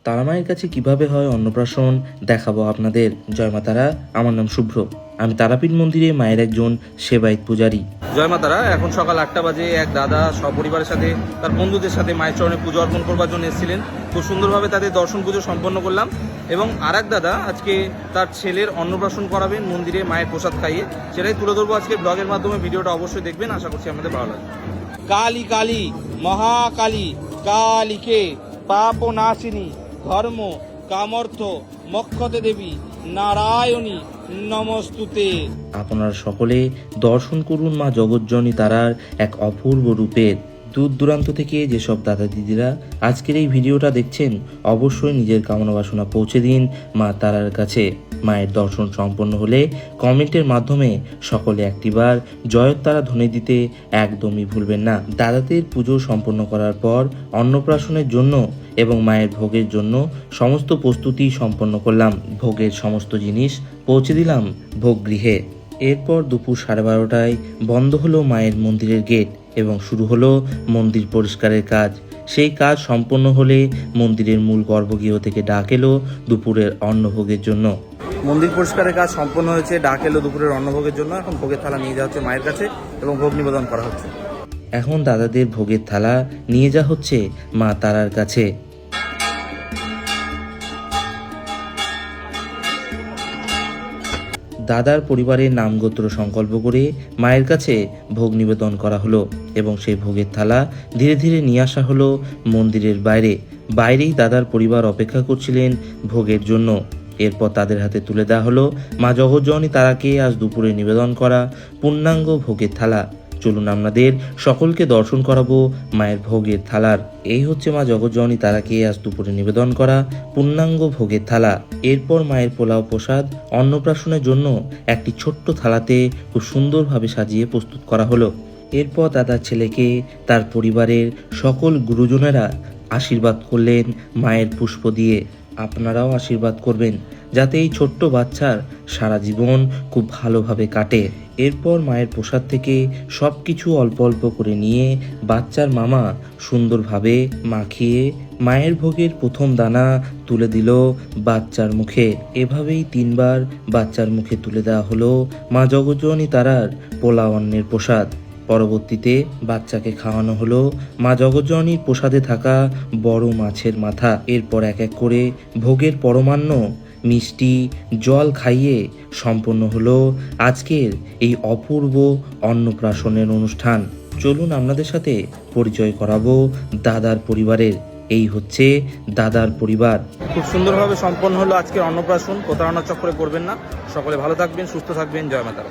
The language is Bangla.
তারামায়ের কাছে কিভাবে হয় অন্নপ্রাশন দেখাবো আপনাদের। জয় মা তারা, আমার নাম শুভ্র। আমি তারাপীঠ মন্দিরে মায়ের একজন সেবায়িত পূজারী। জয় মা তারা। এখন সকাল 8টা বাজে। এক দাদা সপরিবারের সাথে তার বন্ধুদের সাথে মায়ের চরণে পুজো অর্পণ করবার জন্য এসেছিলেন। খুব সুন্দরভাবে তাদের দর্শন পুজো সম্পন্ন করলাম। এবং আর এক দাদা আজকে তার ছেলের অন্নপ্রাশন করাবেন মন্দিরে মায়ের প্রসাদ খাইয়ে, সেটাই তুলে ধরবো আজকে ব্লগের মাধ্যমে। ভিডিওটা অবশ্যই দেখবেন, আশা করছি আমাদের ভালো লাগবে। কালী কালী মহাকালী কালীকে পাপ নাশিনী ধর্ম কামর্থ মক্ষতে দেবী নারায়ণী নমস্তুতে। আপনারা সকলে দর্শন করুন মা জগজ্জননী তারার এক অপূর্ব রূপের। দূর দূরান্ত থেকে যেসব দাদা দিদিরা আজকের এই ভিডিওটা দেখছেন, অবশ্যই নিজের কামনা বাসনা পৌঁছে দিন মা তারার কাছে। মায়ের দর্শন সম্পন্ন হলে কমেন্টের মাধ্যমে সকলে একটিবার জয়তারা ধ্বনি দিতে একদমই ভুলবেন না। দাদাদের পুজো সম্পন্ন করার পর অন্নপ্রাশনের জন্য এবং মায়ের ভোগের জন্য সমস্ত প্রস্তুতি সম্পন্ন করলাম। ভোগের সমস্ত জিনিস পৌঁছে দিলাম ভোগ গৃহে। এরপর দুপুর 12:30টায় বন্ধ হলো মায়ের মন্দিরের গেট এবং শুরু হলো মন্দির পরিষ্কারের কাজ। সেই কাজ সম্পন্ন হলে মন্দিরের মূল গর্ভগৃহ থেকে ডাক এলো দুপুরের অন্নভোগের জন্য। মন্দির পরিষ্কারের কাজ সম্পন্ন হয়েছে, ডাক এলো দুপুরের অন্নভোগের জন্য। এখন ভোগের থালা নিয়ে যাওয়া হচ্ছে মায়ের কাছে এবং ভোগ নিবেদন করা হচ্ছে। এখন দাদাদের ভোগের থালা নিয়ে যাওয়া হচ্ছে মা তারার কাছে। দাদার পরিবারের নাম গোত্র সংকল্প করে মায়ের কাছে ভোগ নিবেদন করা হলো এবং সেই ভোগের থালা ধীরে ধীরে নিয়ে আসা হলো মন্দিরের বাইরেই দাদার পরিবার অপেক্ষা করছিলেন ভোগের জন্য। এরপর তাদের হাতে তুলে দেওয়া হলো মা জগজ্জননী তারাকে আজ দুপুরে নিবেদন করা পূর্ণাঙ্গ ভোগের থালা। চলুন আপনাদের সকলকে দর্শন করাবো মায়ের ভোগের থালার। এই হচ্ছে মা জগজ্জননী তারাকে আজ দুপুরে নিবেদন করা পূর্ণাঙ্গ ভোগের থালা। এরপর মায়ের পোলাও প্রসাদ অন্নপ্রাশনের জন্য একটি ছোট্ট থালাতে খুব সুন্দরভাবে সাজিয়ে প্রস্তুত করা হলো। এরপর দাদার ছেলেকে তার পরিবারের সকল গুরুজনেরা আশীর্বাদ করলেন মায়ের পুষ্প দিয়ে। আপনারাও আশীর্বাদ করবেন যাতে এই ছোট্ট বাচ্চার সারা জীবন খুব ভালোভাবে কাটে। এরপর মায়ের প্রসাদ থেকে সব কিছু অল্প অল্প করে নিয়ে বাচ্চার মামা সুন্দরভাবে মাখিয়ে মায়ের ভোগের প্রথম দানা তুলে দিল বাচ্চার মুখে। এভাবেই 3বার বাচ্চার মুখে তুলে দেওয়া হলো মা জগজ্জননী তারার পোলাও অন্নের প্রসাদ। পরবর্তীতে বাচ্চাকে খাওয়ানো হলো মা জগজ্জননীর প্রসাদে থাকা বড় মাছের মাথা। এরপর এক এক করে ভোগের পরমান্ন মিষ্টি জল খাইয়ে সম্পন্ন হলো আজকের এই অপূর্ব অন্নপ্রাশনের অনুষ্ঠান। চলুন আপনাদের সাথে পরিচয় করাবো দাদার পরিবারের। এই হচ্ছে দাদার পরিবার। খুব সুন্দরভাবে সম্পন্ন হলো আজকের অন্নপ্রাশন। প্রতারণা চক্রে করবেন না। সকলে ভালো থাকবেন, সুস্থ থাকবেন। জয় মা তারা।